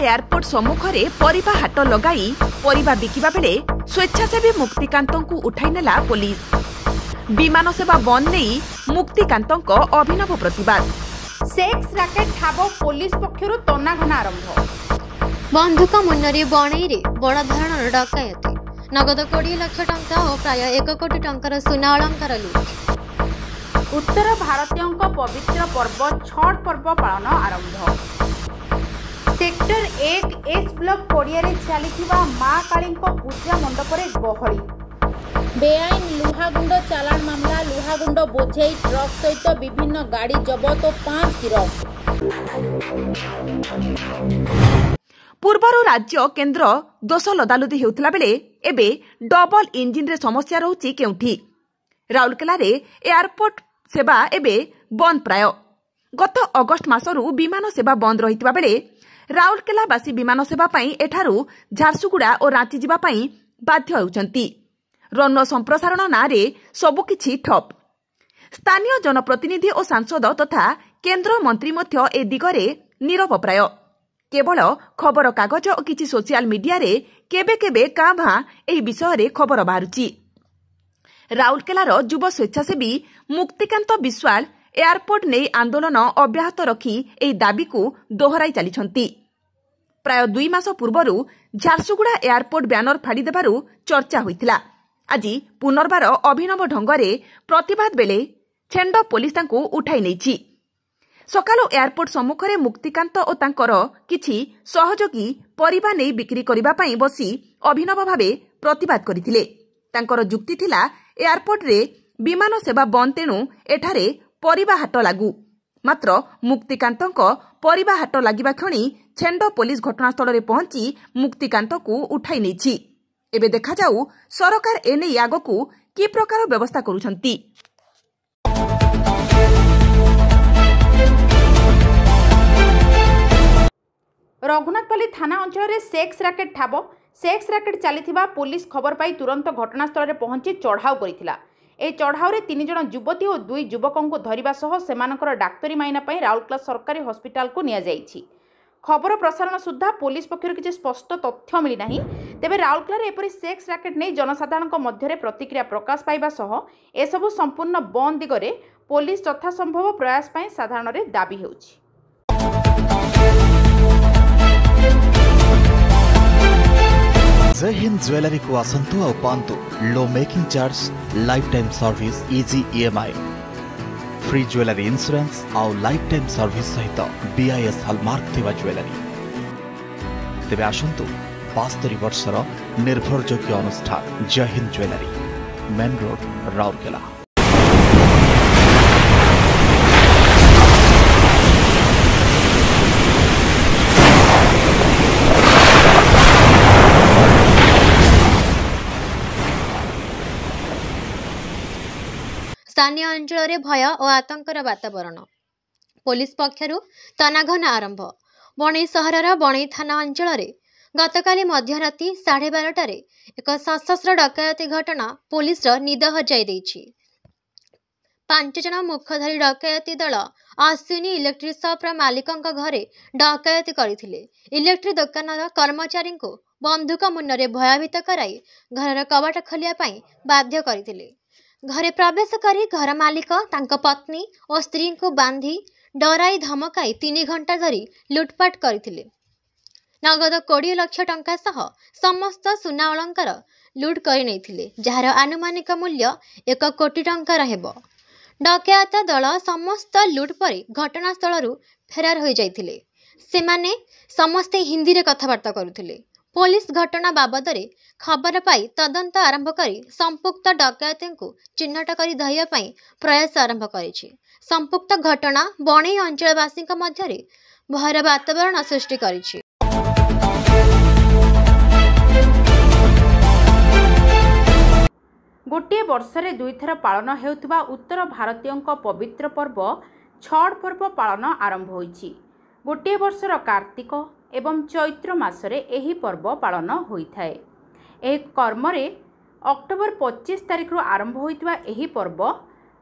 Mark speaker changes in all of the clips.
Speaker 1: Airport सम्मुखें परिबा हाट लगाई परिबा बिकिबा बेले स्वेच्छासेवी मुक्तिकांतଙ୍କୁ उठाई नेला पुलिस। विमान सेवा बंद नहीं मुक्तिकांतଙ୍କ अभिनव प्रतिवाद।
Speaker 2: सेक्स रैकेट ठाब पुलिस पक्षरु तनाघना आरंभ।
Speaker 3: बंधुक मुन्नरी बणईरे बड़ धरणर डकायती नगद 20 लाख टंका और प्राय 1 कोटी टंकार सुना अलंकार लुट।
Speaker 2: उत्तर भारतीयों पवित्र पर्व छठ पर्व पालन आरंभ। सेक्टर 1 एस ब्लॉक पड़िया चली माँ काली पूजा मंडप गहली। बेआईन लुहागुंड चालाण मामला लुहागुंड बोझेई ट्रक सहित विभिन्न गाड़ी जबत और 5 गिरफ।
Speaker 1: पूर्वर राज्य केन्द्र दोष लदालुदी हेउथिला बेले एबे डबल इंजिन रे समस्या रहुची केउठी। राउरकेला रे एयरपोर्ट सेवा एबे बंद प्राय। गत अगस्ट मासरू विमान सेवा बंद रहितबा बेले राउरकेलावासी विमान सेवा पाई एठारू झारसुगुड़ा और रांची जिबा पाई बाध्य हेउचंती। रन संप्रसारण नारे सबुकिछि ठप। स्थानीय जनप्रतिनिधि और सांसद तथा केन्द्र मंत्री मध्य ए दिगरे नीरव प्राय। केवल खबर कागज और किछि सोशल मीडिया रे केबे केबे कां भां एही विषय रे खबर बाहरुची। राउरकेलार युव स्वेच्छासेवी मुक्तिकांत विश्वाल एयरपोर्ट नहीं आंदोलन अब्याहत रखी एही दाबी को दोहराई चली। प्राय 2 मास पूर्वरु झारसुगुड़ा एयरपोर्ट ब्यानर फाड़ी देबारु चर्चा होइतिला। आज पुनर्बार अभिनव ढंगरे प्रतिवाद बेले छेंड पुलिस तांकु उठाई नेछि। सकालु एयरपोर्ट सम्मुखरे मुक्तिकांत और तांकर किछि सहयोगी परिबा नै बिक्री करिबा पई बसी अभिनव भावे प्रतिवाद करिथिले। तांकर जुक्ति थिला एयरपोर्ट रे विमान सेवा बंद तेणु एठारे परिबा हाट लागू। मात्र मुक्तिकांतक परिबा हाट लागिबा क्षणी छेंड पुलिस घटनास्थल रे पहुंची मुक्तिकांतकु उठाई नेछि। एबे देखा जाऊ सरकार एने आगकु कि प्रकार व्यवस्था करूछंती।
Speaker 2: रघुनाथपल्ली थाना अंचल में सेक्स रैकेट ठाब। सेक्स रैकेट चली पुलिस खबर पाई तुरंत घटनास्थल में पहुंची चढ़ाऊ करथिला। ए चढ़ाऊ रे 3 जन युवती और 2 युवकों को धरिबा सह सेमानकर डाक्तरी माइना पाई राउरकेला सरकारी हॉस्पिटल को निया जाइछि। खबर प्रसारण सुद्धा पुलिस पक्षर किसी स्पष्ट तथ्य मिली नाही। तेबे राउरकेला एपरि सेक्स रैकेट नहीं जनसाधारण मध्य प्रतिक्रिया प्रकाश पाइबा सह एसबू संपूर्ण बंद दिगरे पुलिस यथासंभव प्रयास पाई साधारण रे दाबी हेउछि।
Speaker 4: जय हिंद ज्वेलरी को आसंतु और पांतु low making charge lifetime service easy EMI free jewellery insurance और लाइफ टाइम सर्विस सहित BIS हॉलमार्क थिबा ज्वेलरी। तेबे आसंतु 72 वर्षर निर्भरयोग्य अनुष्ठान Jai Hind jewellery main road Rourkela.
Speaker 3: स्थानीय अंचल में भय और आतंकर वातावरण। पुलिस पक्षरु तनाघना आरंभ। बणई सहरर बणई थाना अंचल में गतकाली मध्यराति 12:30 एक सशस्त्र डकायती घटना पुलिस निद हजाई देछि। 5 जन मुखधारी डकायती दल अश्विनी इलेक्ट्रिक शॉप मालिकों घरे डकायती करथिले। इलेक्ट्रिक दुकानर कर्मचारी को बंधुक मुन्नरे भयभीत कराई घर कबाट खोलिया पई बाध्य करथिले। घरे प्रवेश करी घर मालिक तांको पत्नी और स्त्री को बांधी डराई धमकाई 3 घंटा धरी लुटपाट करथिले। नगद 20 लाख टंका सह समस्त सुना अलंकार लुट करि नैथिले, जार आनुमानिक मूल्य 1 कोटी टंका रहबो। डकैत दल समस्त लुट पर घटनास्थल फेरार हो जाइथिले। सेमाने समस्ते हिंदी रे कथबार्ता करुथिले। पुलिस घटना बाबद रे खबर पाई तदंत आरंभ करी संपुक्त डकैती को चिन्हट करी धरिया पाई प्रयास आरंभ करिछि। संपुक्त घटना बणई अंचलवासी मध्य भयर वातावरण सृष्टि करिछि।
Speaker 2: गोटे वर्षरे 2 थर पालन हेउथिबा उत्तर भारतीयों पवित्र पर्व छठ पर्व पालन आरंभ होइछि। गोटे वर्षर कार्तिक एवं चैत्र मासरे एही पर्व पालन होइथाए। एही कर्मरे अक्टोबर 25 तारिख आरंभ होइतिबा एही पर्व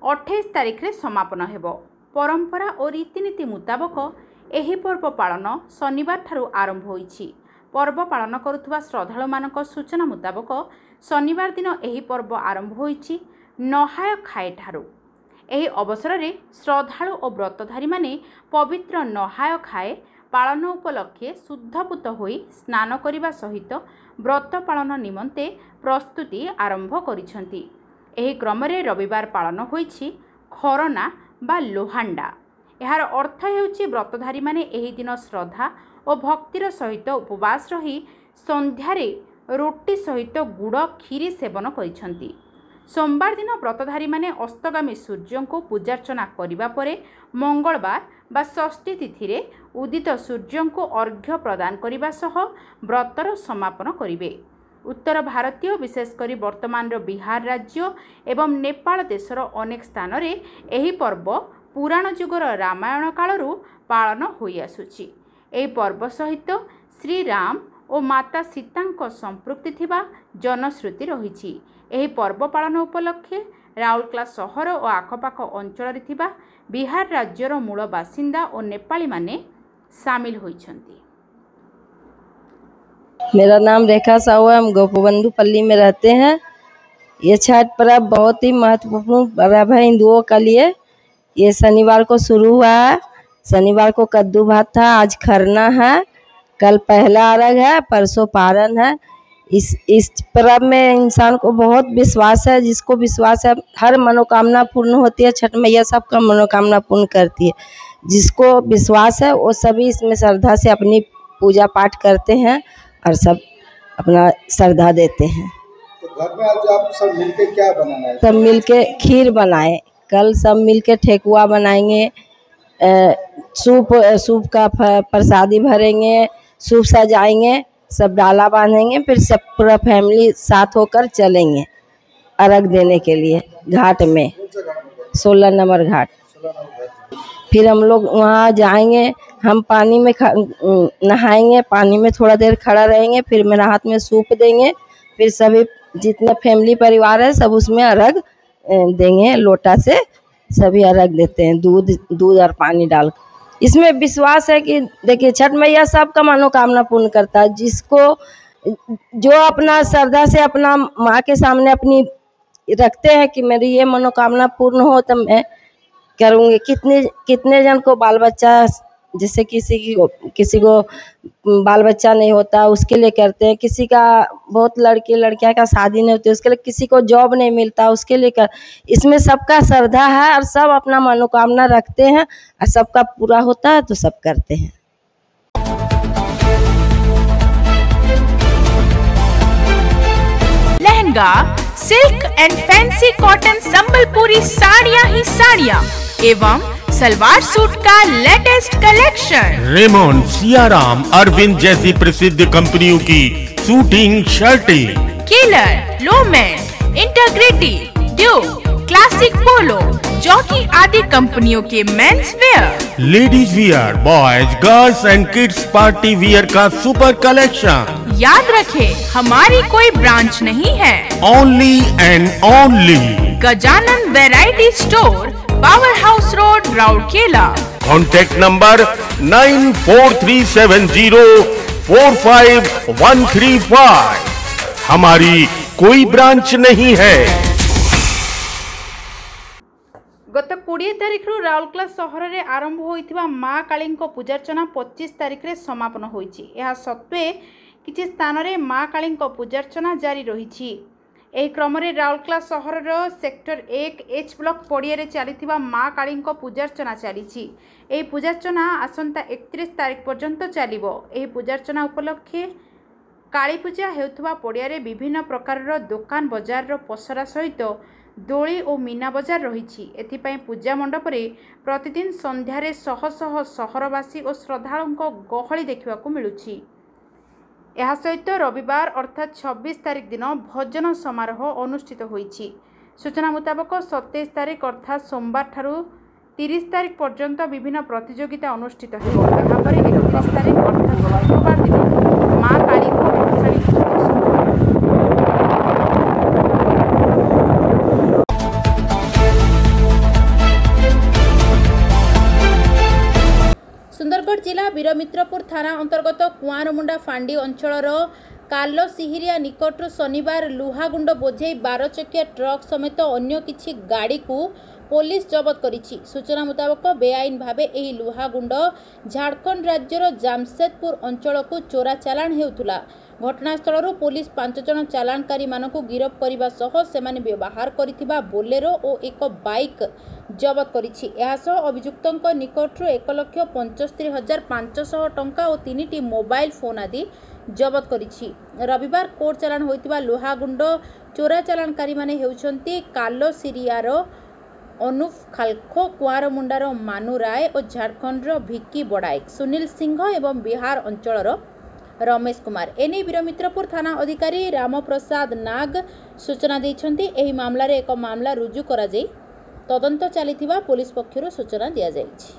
Speaker 2: 28 तारिख रे समापन हेबो। परंपरा और रीतिनीति मुताबक ଏହି पर्व पालन शनिवार ठारू आरंभ होईछि। पर्व पालन करुथुवा श्रद्धालु मानक सूचना मुताबक शनिवार दिन एही पर्व आरंभ होईछि नहाय खाए ठारू। एही अवसर में श्रद्धालु और व्रतधारी माने पवित्र नहाय खाए पालन उपलक्षे शुद्धपूत होई स्नान करने सहित व्रत पालन निमंते प्रस्तुति आरंभ करिसेंति। एही क्रम रे रविवार पालन होईछि खरना बा लोहांडा। यार अर्थ हेउछि व्रतधारी माने एही दिन श्रद्धा और भक्तिर सहित उपवास रही संध्यारे रोटी सहित गुड़ खीरी सेवन करिसेंति। सोमवार दिन व्रतधारी माने अस्तगामी सूर्य को पूजार्चना करिबा परे मंगलवार बा षष्ठी तिथि रे उदित सूर्य को अर्घ्य प्रदान करिबा सह व्रतर समापन करिवे। उत्तर भारतीय विशेषकर वर्तमान बिहार राज्य एवं नेपाल देशर अनेक स्थान रे एही पर्व पुराण जुगर रामायण कालरू पालन होई आसुछि। एही पर्व सहित श्री राम और माता सीता संपृक्ति थिबा जनश्रुति रहिछि। एही पर्व पालन उपलक्षे राउरकेला सहर और आखपाख अंचल थिबा बिहार राज्यर मूल बासिंदा और नेपाली माने शामिल होइछन्ति।
Speaker 5: मेरा नाम रेखा साहू है। हम गोपबंधु पल्ली में रहते हैं। ये छठ पर्व बहुत ही महत्वपूर्ण पर्व है हिंदुओं के लिए। ये शनिवार को शुरू हुआ है। शनिवार को कद्दू भात था, आज खरना है, कल पहला अर्घ है, परसों पारण है। इस पर्व में इंसान को बहुत विश्वास है। जिसको विश्वास है हर मनोकामना पूर्ण होती है। छठ मैया सबका मनोकामना पूर्ण करती है। जिसको विश्वास है वो सभी इसमें श्रद्धा से अपनी पूजा पाठ करते हैं और सब अपना श्रद्धा देते हैं।
Speaker 6: तो घर में आज आप सब मिलके क्या बनाना है?
Speaker 5: सब मिलके खीर बनाए, कल सब मिलके ठेकुआ बनाएंगे, सूप का प्रसादी भरेंगे, सूप सजाएंगे, सब डाला बांधेंगे, फिर सब पूरा फैमिली साथ होकर चलेंगे अर्घ देने के लिए घाट में, 16 नंबर घाट। फिर हम लोग वहाँ जाएंगे, हम पानी में नहाएंगे, पानी में थोड़ा देर खड़ा रहेंगे, फिर मेरे हाथ में सूप देंगे, फिर सभी जितने फैमिली परिवार है सब उसमें अर्घ देंगे। लोटा से सभी अर्घ देते हैं, दूध और पानी डाल। इसमें विश्वास है कि देखिए छठ मैया सबका मनोकामना पूर्ण करता है। जिसको जो अपना श्रद्धा से अपना माँ के सामने अपनी रखते हैं कि मेरी ये मनोकामना पूर्ण हो तो मैं करूँगी। कितने जन को बाल बच्चा, जैसे किसी को बाल बच्चा नहीं होता उसके लिए करते हैं। किसी का बहुत लड़कियां का शादी नहीं होती उसके लिए, किसी को जॉब नहीं मिलता उसके लिए कर। इसमें सबका श्रद्धा है और सब अपना मनोकामना रखते हैं और सबका पूरा होता है तो सब करते हैं।
Speaker 7: Lehenga, silk and fancy cotton Sambalpuri साड़ियाँ ही साड़ियाँ एवं सलवार सूट का latest collection.
Speaker 8: Raymond, Siyaram, Arvind जैसी प्रसिद्ध कंपनियों की शूटिंग शर्टें,
Speaker 7: केलर, Lawman, Integrity, Duke, Classic Polo, Jockey आदि कंपनियों के men's wear,
Speaker 8: ladies wear, boys, girls and kids party wear का सुपर कलेक्शन।
Speaker 7: याद रखें हमारी कोई ब्रांच नहीं है,
Speaker 8: only and only
Speaker 7: Gajanan variety store, power house road, Rourkela.
Speaker 8: Contact number 9437045135। हमारी कोई ब्रांच नहीं है।
Speaker 2: गत 20 तारिख राउरकेला सहर में आरंभ होइथिबा माँ काली पूजार्चना 25 तारिख रे समापन होइछि। यह सत्वे किछि स्थान रे माँ काली पूजार्चना जारी रही। एही क्रम रे राउरकेला सहर सेक्टर 1H ब्लॉक पड़िया रे चलीथिबा माँ काली पूजार्चना चलीछि। एही पूजार्चना आसंता 31 तारिख पर्यंत चलिबो। एही पूजार्चना उपलक्षे काली पूजा हेउथबा पड़िया रे विभिन्न प्रकार दुकान बजार पसरा सहित दोली और मीना बजार रही। एथिपाई पूजा मंडप रे प्रतिदिन संध्यारे शह शह सहरवासी और श्रद्धालुओं गहली देखा मिलुछि। यह सहित रविवार अर्थात 26 तारिख दिन भजन समारोह अनुष्ठित होइछि। सूचना मुताबक 27 तारिख अर्थात सोमवार ठारू 30 तारिख पर्यंत विभिन्न प्रतियोगिता अनुष्ठित हो। यापर 31 तारिख अर्थात शुक्रवार दिन माँ काली वीरमित्रपुर थाना अंतर्गत कुआरमुंडा फांडी अंचल कालो सिहिरिया निकटू शनिवार लुहागुंड बोझे 12 चकिया ट्रक समेत अन्य किछि गाड़ी को पुलिस जबत करिछि। सूचना मुताबक बेआईन भावे एही लुहागुंड झारखंड राज्यर जामशेदपुर अंचल को चोरा चालाण हेउथुला। घटनास्थल पुलिस 5 जन चालाणकारी मानकु गिरफ करने सह सेमाने व्यवहार करिथिबा बोलेरो और एक बाइक जबत करिछि। एहासह अभियुक्तों निकटरू 1,75,500 टंका और 3टी मोबाइल फोन आदि जबत करिछि। रविवार कोर्ट चालाण होइतिबा लुहागुंड चोरा चालाणकारी माने हेउछन्ति कालो सिरियार अनुप खालखो, कुआरमुंडार मानु राय और झारखंड भिक्की बड़ाइक, सुनील सिंह एवं बिहार अंचल रमेश कुमार। एने वीरमित्रपुर थाना अधिकारी राम प्रसाद नाग सूचना दैछन्ति। एही मामला रे एक मामला रुजु करा जाई तदंत चलिथिबा पुलिस पक्षरु सूचना दिया जायछि।